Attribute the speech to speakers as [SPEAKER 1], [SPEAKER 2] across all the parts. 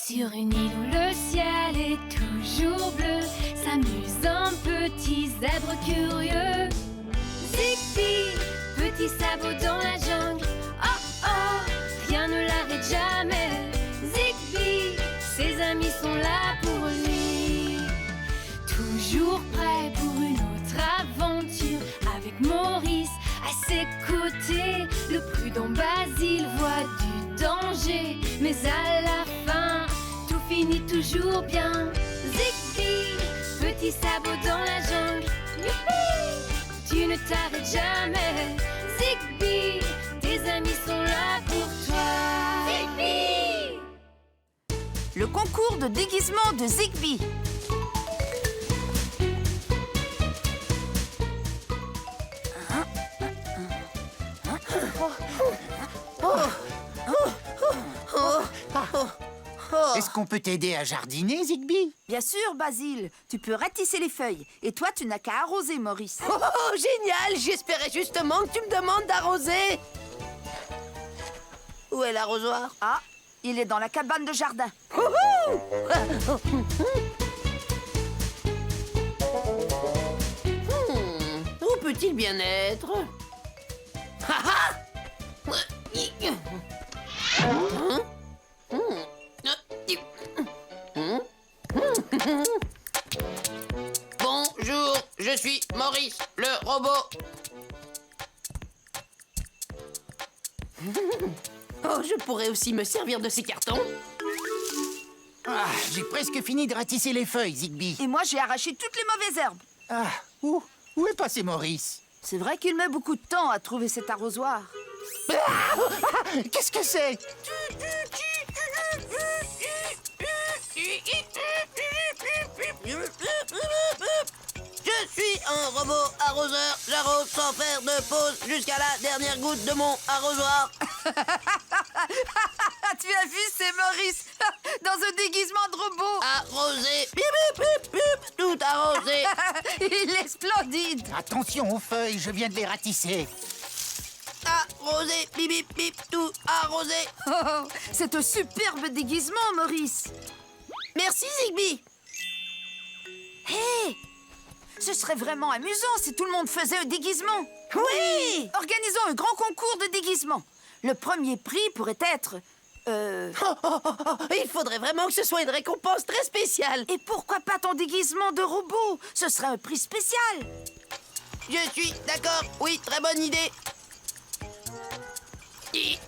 [SPEAKER 1] Sur une île où le ciel est toujours bleu, s'amuse un petit zèbre curieux. Zigbee, petit sabot dans la jungle. Oh oh, rien ne l'arrête jamais. Zigbee, ses amis sont là pour lui. Toujours prêt pour une autre aventure. Avec Maurice à ses côtés, le prudent Basile voit du danger. Mais à la fin, tout finit toujours bien. Zigbee, petit sabot dans la jungle. Youpi, tu ne t'arrêtes jamais. Zigbee, tes amis sont là pour toi. Zigbee!
[SPEAKER 2] Le concours de déguisement de Zigbee.
[SPEAKER 3] Est-ce qu'on peut t'aider à jardiner, Zigbee?
[SPEAKER 2] Bien sûr, Basile. Tu peux ratisser les feuilles. Et toi, tu n'as qu'à arroser, Maurice.
[SPEAKER 4] Oh, génial! J'espérais justement que tu me demandes d'arroser. Où est l'arrosoir?
[SPEAKER 2] Ah, il est dans la cabane de jardin.
[SPEAKER 4] Où peut-il bien être? Bonjour, je suis Maurice, le robot. Oh, je pourrais aussi me servir de ces cartons.
[SPEAKER 3] Ah, j'ai presque fini de ratisser les feuilles, Zigbee.
[SPEAKER 2] Et moi, j'ai arraché toutes les mauvaises herbes.
[SPEAKER 3] Ah, où est passé Maurice?
[SPEAKER 2] C'est vrai qu'il met beaucoup de temps à trouver cet arrosoir.
[SPEAKER 3] Qu'est-ce que c'est?
[SPEAKER 4] Je suis un robot arroseur. J'arrose sans faire de pause jusqu'à la dernière goutte de mon arrosoir.
[SPEAKER 2] Tu as vu, c'est Maurice dans un déguisement de robot.
[SPEAKER 4] Arrosé, bip, bip, bip, bip, tout arrosé.
[SPEAKER 2] Il est splendide.
[SPEAKER 3] Attention aux feuilles, je viens de les ratisser.
[SPEAKER 4] Arrosé, bip, bip, bip, tout arrosé.
[SPEAKER 2] Oh, c'est un superbe déguisement, Maurice.
[SPEAKER 4] Merci, Zigbee.
[SPEAKER 2] Hé, ce serait vraiment amusant si tout le monde faisait un déguisement.
[SPEAKER 4] Oui.
[SPEAKER 2] Organisons un grand concours de déguisement. Le premier prix pourrait être...
[SPEAKER 4] Il faudrait vraiment que ce soit une récompense très spéciale.
[SPEAKER 2] Et pourquoi pas ton déguisement de robot? Ce serait un prix spécial.
[SPEAKER 4] Je suis d'accord. Oui, très bonne idée.
[SPEAKER 2] Et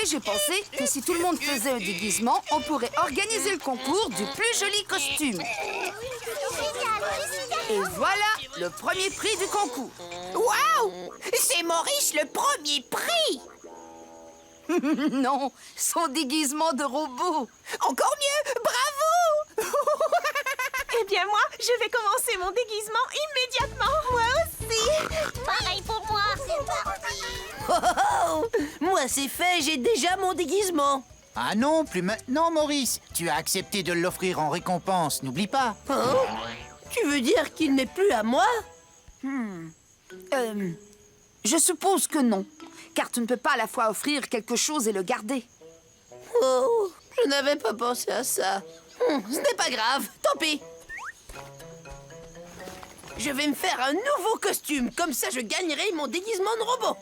[SPEAKER 2] j'ai pensé que si tout le monde faisait un déguisement, on pourrait organiser le concours du plus joli costume. Et voilà le premier prix du concours.
[SPEAKER 4] Waouh! C'est Maurice le premier prix.
[SPEAKER 2] Non, son déguisement de robot.
[SPEAKER 4] Encore mieux. Bravo.
[SPEAKER 5] Eh bien moi, je vais commencer mon déguisement immédiatement. Moi aussi.
[SPEAKER 6] Pareil pour moi, c'est parti.
[SPEAKER 4] Oh, moi, c'est fait. J'ai déjà mon déguisement.
[SPEAKER 3] Ah non, plus maintenant, Maurice. Tu as accepté de l'offrir en récompense, n'oublie pas.
[SPEAKER 4] Hein? Tu veux dire qu'il n'est plus à moi?
[SPEAKER 2] Je suppose que non, car tu ne peux pas à la fois offrir quelque chose et le garder.
[SPEAKER 4] Oh, je n'avais pas pensé à ça. Ce n'est pas grave, tant pis. Je vais me faire un nouveau costume, comme ça je gagnerai mon déguisement de robot.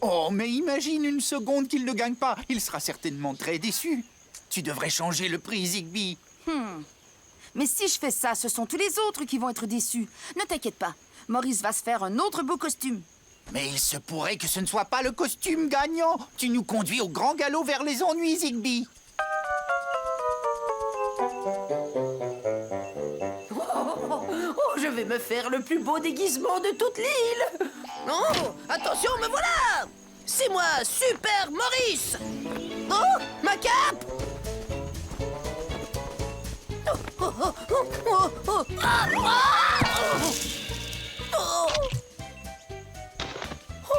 [SPEAKER 3] Oh, mais imagine une seconde qu'il ne gagne pas. Il sera certainement très déçu. Tu devrais changer le prix, Zigbee.
[SPEAKER 2] Mais si je fais ça, ce sont tous les autres qui vont être déçus. Ne t'inquiète pas, Maurice va se faire un autre beau costume.
[SPEAKER 3] Mais il se pourrait que ce ne soit pas le costume gagnant. Tu nous conduis au grand galop vers les ennuis, Zigbee.
[SPEAKER 4] Oh, je vais me faire le plus beau déguisement de toute l'île. Oh, attention, me voilà. C'est moi, Super Maurice. Oh, ma cape. Oh, oh, oh, oh, oh, ah, ah, oh.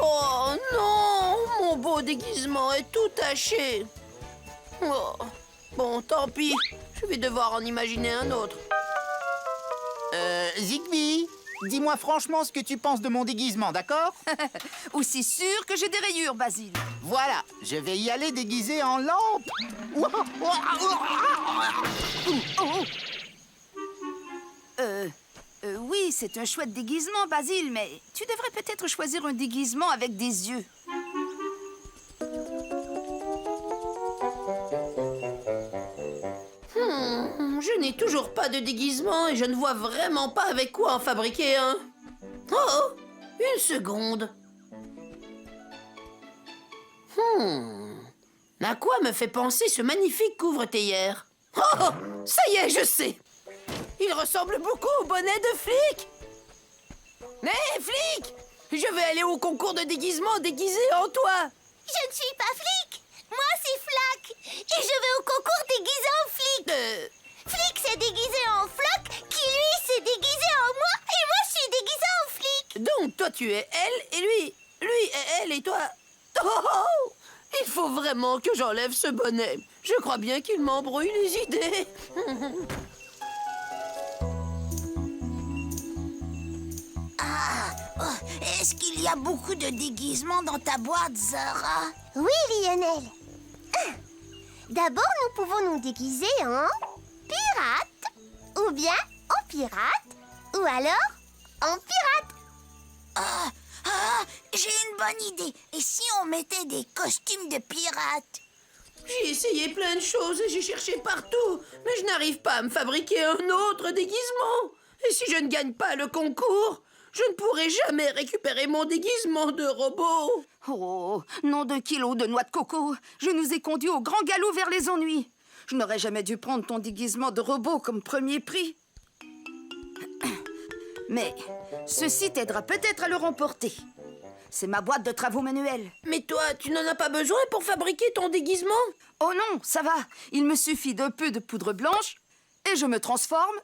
[SPEAKER 4] Oh non, mon beau déguisement est tout taché. Oh, bon, tant pis. Je vais devoir en imaginer un autre.
[SPEAKER 3] Zigbee, dis-moi franchement ce que tu penses de mon déguisement, d'accord?
[SPEAKER 2] Aussi sûr que j'ai des rayures, Basile.
[SPEAKER 3] Voilà, je vais y aller déguisé en lampe.
[SPEAKER 2] Oui, c'est un chouette déguisement, Basile, mais tu devrais peut-être choisir un déguisement avec des yeux.
[SPEAKER 4] Je n'ai toujours pas de déguisement et je ne vois vraiment pas avec quoi en fabriquer un. Oh, une seconde. À quoi me fait penser ce magnifique couvre-théière? Oh, ça y est, je sais. Il ressemble beaucoup au bonnet de flic. Hé, flic! Je vais aller au concours de déguisement déguisé en toi.
[SPEAKER 6] Je ne suis pas flic. Moi, c'est Flac. Et je vais au concours déguisé en flic. Flic s'est déguisé en Floc, qui lui s'est déguisé en moi, et moi je suis déguisé en flic.
[SPEAKER 4] Donc, toi, tu es elle, et lui est elle, et toi... Oh! Il faut vraiment que j'enlève ce bonnet. Je crois bien qu'il m'embrouille les idées.
[SPEAKER 6] Est-ce qu'il y a beaucoup de déguisements dans ta boîte, Zara? Oui, Lionel. D'abord, nous pouvons nous déguiser en pirate, ou bien en pirate, ou alors en pirate. J'ai une bonne idée. Et si on mettait des costumes de pirates?
[SPEAKER 4] J'ai essayé plein de choses et j'ai cherché partout, mais je n'arrive pas à me fabriquer un autre déguisement. Et si je ne gagne pas le concours, je ne pourrai jamais récupérer mon déguisement de robot.
[SPEAKER 2] Oh, nom de kilos de noix de coco, je nous ai conduits au grand galop vers les ennuis. Je n'aurais jamais dû prendre ton déguisement de robot comme premier prix. Mais ceci t'aidera peut-être à le remporter. C'est ma boîte de travaux manuels.
[SPEAKER 4] Mais toi, tu n'en as pas besoin pour fabriquer ton déguisement?
[SPEAKER 2] Oh non, ça va. Il me suffit d'un peu de poudre blanche et je me transforme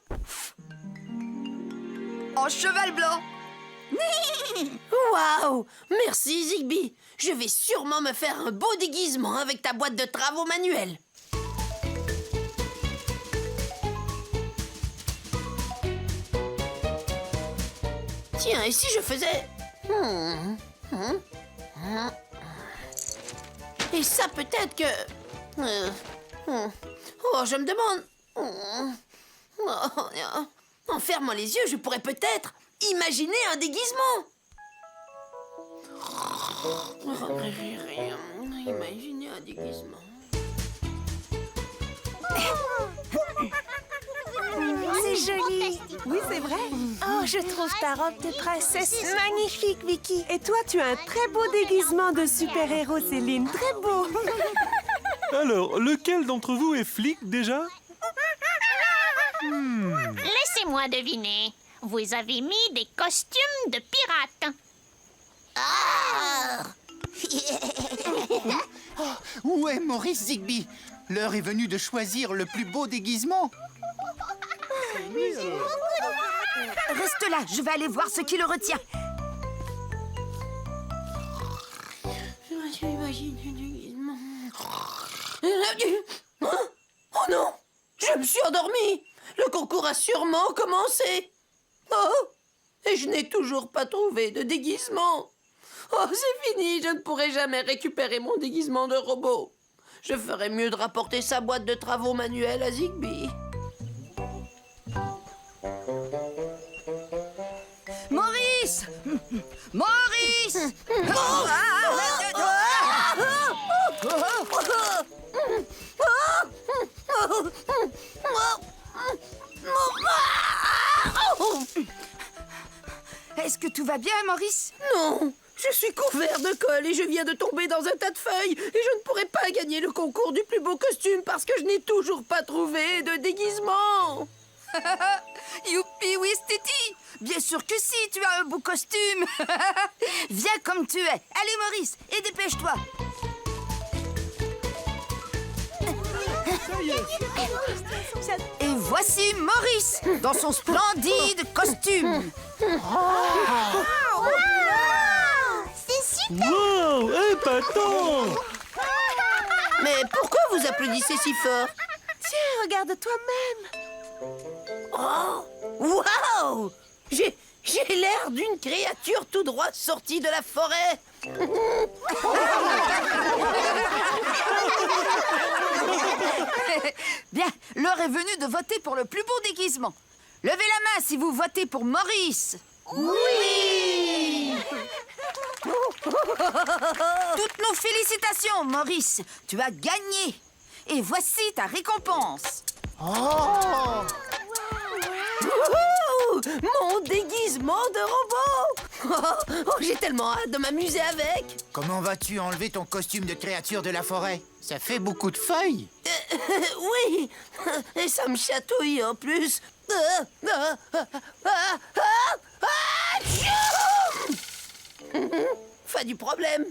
[SPEAKER 2] en cheval blanc.
[SPEAKER 4] Waouh! Merci, Zigby. Je vais sûrement me faire un beau déguisement avec ta boîte de travaux manuels. Tiens, et si je faisais... Et ça, peut-être que... Oh, je me demande... En fermant les yeux, je pourrais peut-être imaginer un déguisement. Imaginer un déguisement.
[SPEAKER 5] C'est joli. Oui, c'est vrai. Oh, je trouve ta robe de princesse magnifique, Vicky. Et toi, tu as un très beau déguisement de super-héros, Céline. Très beau.
[SPEAKER 7] Alors, lequel d'entre vous est flic déjà?
[SPEAKER 8] Laissez-moi deviner. Vous avez mis des costumes de pirates.
[SPEAKER 3] Où est Maurice Zigby? L'heure est venue de choisir le plus beau déguisement.
[SPEAKER 2] Reste là, je vais aller voir ce qui le retient.
[SPEAKER 4] J'imagine un déguisement. Oh non! Je me suis endormie! Le concours a sûrement commencé! Oh! Et je n'ai toujours pas trouvé de déguisement! Oh, c'est fini! Je ne pourrai jamais récupérer mon déguisement de robot! Je ferais mieux de rapporter sa boîte de travaux manuels à Zigby.
[SPEAKER 2] Maurice! Maurice! Est-ce que tout va bien, Maurice?
[SPEAKER 4] Non! Je suis couvert de colle et je viens de tomber dans un tas de feuilles et je ne pourrai pas gagner le concours du plus beau costume parce que je n'ai toujours pas trouvé de déguisement!
[SPEAKER 2] Youpi, oui, Titi! Bien sûr que si, tu as un beau costume! Viens comme tu es. Allez, Maurice, et dépêche-toi! Et voici Maurice, dans son splendide costume!
[SPEAKER 6] C'est super.
[SPEAKER 7] Wow, épatant!
[SPEAKER 4] Mais pourquoi vous applaudissez si fort?
[SPEAKER 5] Tiens, regarde toi-même.
[SPEAKER 4] Oh! Waouh! J'ai l'air d'une créature tout droit sortie de la forêt!
[SPEAKER 2] Bien, l'heure est venue de voter pour le plus beau déguisement. Levez la main si vous votez pour Maurice. Oui! Toutes nos félicitations, Maurice. Tu as gagné. Et voici ta récompense.
[SPEAKER 3] Oh!
[SPEAKER 4] Wouhou! Mon déguisement de robot. Oh, j'ai tellement hâte de m'amuser avec.
[SPEAKER 3] Comment vas-tu enlever ton costume de créature de la forêt? Ça fait beaucoup de feuilles.
[SPEAKER 4] Oui, et ça me chatouille en plus. Fin du problème.